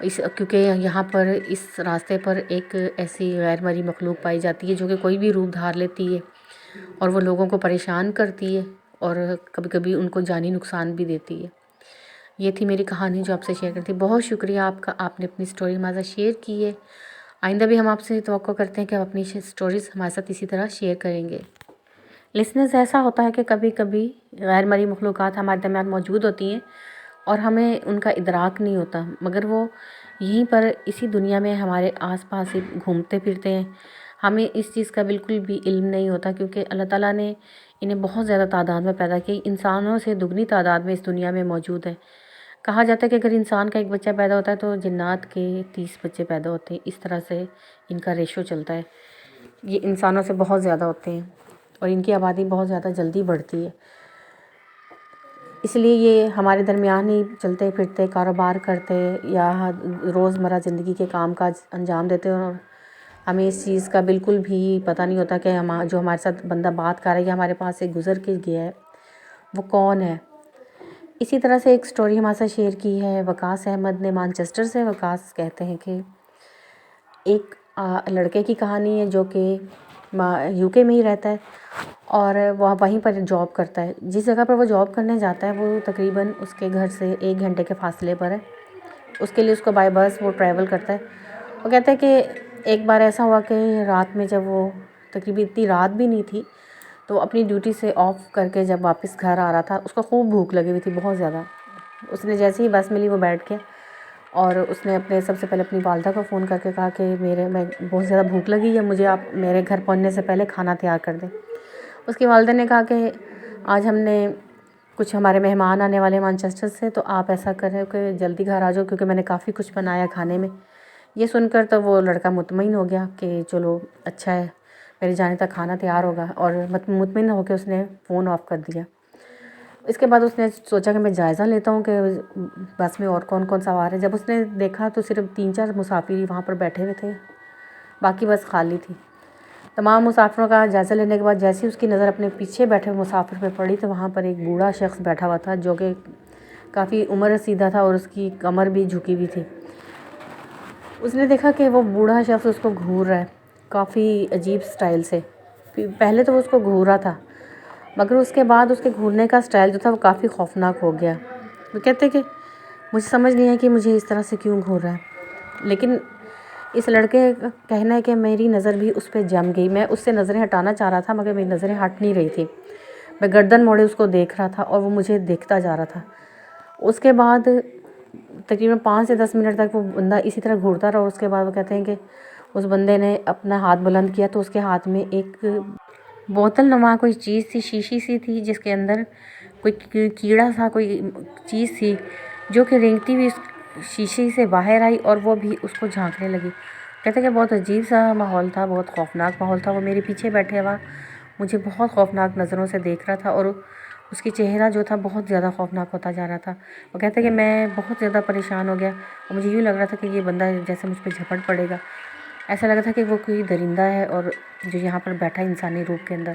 کیونکہ یہاں پر اس راستے پر ایک ایسی غیر مرئی مخلوق پائی جاتی ہے جو کہ کوئی بھی روپ دھار لیتی ہے اور وہ لوگوں کو پریشان کرتی ہے اور کبھی کبھی ان کو جانی نقصان بھی دیتی ہے۔ یہ تھی میری کہانی جو آپ سے شیئر کرتی۔ بہت شکریہ آپ کا، آپ نے اپنی سٹوری ہمارے ساتھ شیئر کی ہے۔ آئندہ بھی ہم آپ سے توقع کرتے ہیں کہ آپ اپنی سٹوریز ہمارے ساتھ اسی طرح شیئر کریں گے۔ لسنرز، ایسا ہوتا ہے کہ کبھی کبھی غیر مرئی مخلوقات ہمارے درمیان موجود ہوتی ہیں اور ہمیں ان کا ادراک نہیں ہوتا، مگر وہ یہیں پر اسی دنیا میں ہمارے آس پاس ہی گھومتے پھرتے ہیں۔ ہمیں اس چیز کا بالکل بھی علم نہیں ہوتا، کیونکہ اللہ تعالیٰ نے انہیں بہت زیادہ تعداد میں پیدا کیا، انسانوں سے دگنی تعداد میں اس دنیا میں موجود ہے۔ کہا جاتا ہے کہ اگر انسان کا ایک بچہ پیدا ہوتا ہے تو جنات کے 30 بچے پیدا ہوتے ہیں، اس طرح سے ان کا ریشو چلتا ہے۔ یہ انسانوں سے بہت زیادہ ہوتے ہیں اور ان کی آبادی بہت زیادہ جلدی بڑھتی ہے، اس لیے یہ ہمارے درمیان ہی چلتے پھرتے کاروبار کرتے یا روزمرہ زندگی کے کام کاج انجام دیتے ہیں، اور ہمیں اس چیز کا بالکل بھی پتہ نہیں ہوتا کہ جو ہمارے ساتھ بندہ بات کر رہا ہے یا ہمارے پاس سے گزر کے گیا ہے وہ کون ہے۔ اسی طرح سے ایک سٹوری ہمارے ساتھ شیئر کی ہے وقاص احمد نے مانچسٹر سے۔ وقاص کہتے ہیں کہ ایک لڑکے کی کہانی ہے جو کہ یو کے میں ہی رہتا ہے اور وہ وہیں پر جاب کرتا ہے۔ جس جگہ پر وہ جاب کرنے جاتا ہے وہ تقریباً اس کے گھر سے 1 گھنٹے کے فاصلے پر ہے۔ اس کے لیے اس کو بائی بس وہ ٹریول کرتا ہے۔ وہ کہتا ہے کہ ایک بار ایسا ہوا کہ رات میں جب وہ تقریباً اتنی رات بھی نہیں تھی تو اپنی ڈیوٹی سے آف کر کے جب واپس گھر آ رہا تھا، اس کو خوب بھوک لگی ہوئی تھی، بہت زیادہ۔ اس نے جیسے ہی بس ملی وہ بیٹھ گیا اور اس نے سب سے پہلے اپنی والدہ کو فون کر کے کہا کہ میں بہت زیادہ بھوک لگی ہے، مجھے آپ میرے گھر پہنچنے سے پہلے کھانا تیار کر دیں۔ اس کی والدہ نے کہا کہ آج ہم نے کچھ ہمارے مہمان آنے والے مانچسٹر سے، تو آپ ایسا کریں کہ جلدی گھر آ جاؤ کیونکہ میں نے کافی کچھ بنایا کھانے میں۔ یہ سن کر تو وہ لڑکا مطمئن ہو گیا کہ چلو اچھا ہے، میرے جانے تک کھانا تیار ہوگا، اور مطمئن ہو کے اس نے فون آف کر دیا۔ اس کے بعد اس نے سوچا کہ میں جائزہ لیتا ہوں کہ بس میں اور کون کون سوار ہے۔ جب اس نے دیکھا تو صرف 3-4 مسافر ہی وہاں پر بیٹھے ہوئے تھے، باقی بس خالی تھی۔ تمام مسافروں کا جائزہ لینے کے بعد جیسے ہی اس کی نظر اپنے پیچھے بیٹھے ہوئے مسافر پہ پڑی تو وہاں پر ایک بوڑھا شخص بیٹھا ہوا تھا جو کہ کافی عمر رسیدہ تھا اور اس کی کمر بھی جھکی ہوئی تھی۔ اس نے دیکھا کہ وہ بوڑھا شخص اس کو گھور رہا ہے کافی عجیب سٹائل سے۔ پہلے تو وہ اس کو گھور رہا تھا، مگر اس کے بعد اس کے گھورنے کا سٹائل جو تھا وہ کافی خوفناک ہو گیا۔ وہ کہتے کہ مجھے سمجھ نہیں ہے کہ مجھے اس طرح سے کیوں گھور رہا ہے، لیکن اس لڑکے کا کہنا ہے کہ میری نظر بھی اس پہ جم گئی۔ میں اس سے نظریں ہٹانا چاہ رہا تھا مگر میری نظریں ہٹ نہیں رہی تھی، میں گردن موڑے اس کو دیکھ رہا تھا اور وہ مجھے دیکھتا جا رہا تھا۔ اس کے بعد تقریباً 5 سے 10 منٹ تک وہ بندہ اسی طرح گھورتا رہا، اور اس کے بعد وہ کہتے ہیں کہ اس بندے نے اپنا ہاتھ بلند کیا تو اس کے ہاتھ میں ایک بوتل نما کوئی چیز تھی، شیشی سی تھی، جس کے اندر کوئی کیڑا تھا، کوئی چیز تھی جو کہ رینگتی ہوئی شیشے سے باہر آئی اور وہ بھی اس کو جھانکنے لگی۔ کہتے کہ بہت عجیب سا ماحول تھا، بہت خوفناک ماحول تھا۔ وہ میرے پیچھے بیٹھے ہوا مجھے بہت خوفناک نظروں سے دیکھ رہا تھا اور اس کی چہرہ جو تھا بہت زیادہ خوفناک ہوتا جا رہا تھا۔ وہ کہتے کہ میں بہت زیادہ پریشان ہو گیا اور مجھے یوں لگ رہا تھا کہ یہ بندہ جیسے مجھ پہ جھپٹ پڑے گا۔ ایسا لگ رہا تھا کہ وہ کوئی درندہ ہے اور جو یہاں پر بیٹھا ہے انسانی روپ کے اندر۔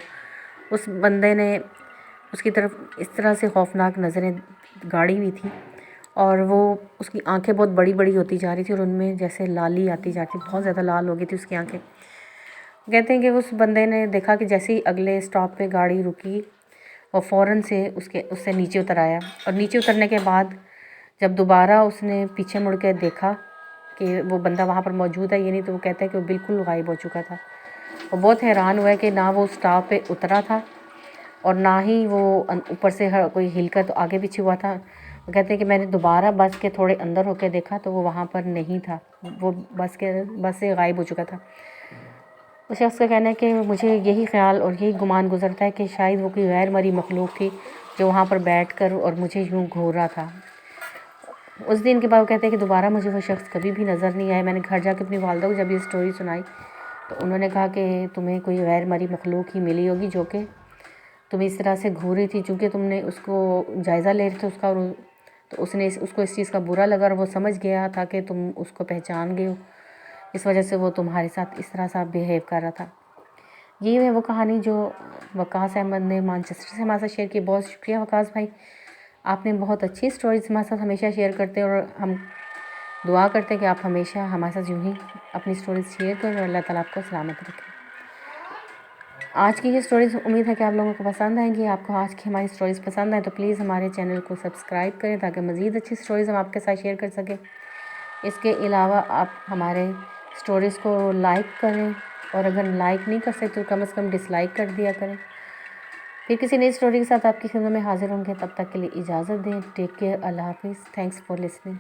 اس بندے نے اس کی طرف اس طرح سے خوفناک نظریں گاڑی ہوئی تھی اور وہ اس کی آنکھیں بہت بڑی بڑی ہوتی جا رہی تھی اور ان میں جیسے لالی آتی جاتی، بہت زیادہ لال ہو گئی تھی اس کی آنکھیں۔ کہتے ہیں کہ اس بندے نے دیکھا کہ جیسے ہی اگلے سٹاپ پہ گاڑی رکی وہ فوراً سے اس سے نیچے اتر آیا، اور نیچے اترنے کے بعد جب دوبارہ اس نے پیچھے مڑ کے دیکھا کہ وہ بندہ وہاں پر موجود ہے یا نہیں، تو وہ کہتا ہے کہ وہ بالکل غائب ہو چکا تھا۔ وہ بہت حیران ہوا ہے کہ نہ وہ سٹاپ پہ اترا تھا اور نہ ہی وہ اوپر سے کوئی ہل کر تو آگے پیچھے ہوا تھا۔ وہ کہتے ہیں کہ میں نے دوبارہ بس کے تھوڑے اندر ہو کے دیکھا تو وہ وہاں پر نہیں تھا، وہ بس سے غائب ہو چکا تھا۔ اس شخص کا کہنا ہے کہ مجھے یہی خیال اور یہی گمان گزرتا ہے کہ شاید وہ کوئی غیر مرئی مخلوق تھی جو وہاں پر بیٹھ کر اور مجھے یوں گھور رہا تھا۔ اس دن کے بعد وہ کہتے ہیں کہ دوبارہ مجھے وہ شخص کبھی بھی نظر نہیں آیا۔ میں نے گھر جا کے اپنی والدہ کو جب یہ سٹوری سنائی تو انہوں نے کہا کہ تمہیں کوئی غیر مرئی مخلوق ہی ملی ہوگی جو کہ تمہیں اس طرح سے گھور رہی تھی، چونکہ تم نے اس کو جائزہ لے رہے تھے اس کا، تو اس نے اس کو اس چیز کا برا لگا اور وہ سمجھ گیا تھا کہ تم اس کو پہچان گئے ہو، اس وجہ سے وہ تمہارے ساتھ اس طرح سا بیہیو کر رہا تھا۔ یہ ہے وہ کہانی جو وقاص احمد نے مانچسٹر سے ہمارے ساتھ شیئر کی۔ بہت شکریہ وقاص بھائی، آپ نے بہت اچھی سٹوریز ہمارے ساتھ ہمیشہ شیئر کرتے ہیں اور ہم دعا کرتے ہیں کہ آپ ہمیشہ ہمارے ساتھ یوں ہی اپنی اسٹوریز شیئر کریں اور اللہ تعالیٰ آپ کو سلامت رکھے۔ آج کی یہ اسٹوریز امید ہے کہ آپ لوگوں کو پسند آئیں گی۔ آپ کو آج کی ہماری اسٹوریز پسند آئیں تو پلیز ہمارے چینل کو سبسکرائب کریں تاکہ مزید اچھی اسٹوریز ہم آپ کے ساتھ شیئر کر سکیں۔ اس کے علاوہ آپ ہمارے اسٹوریز کو لائک کریں، اور اگر لائک نہیں کر سکتے تو کم از کم ڈس لائک کر دیا کریں۔ پھر کسی نئی اسٹوری کے ساتھ آپ کی خدمت میں حاضر ہوں گے، تب تک کے لیے اجازت دیں۔ ٹیک کیئر، اللہ حافظ، تھینکس فار لسننگ۔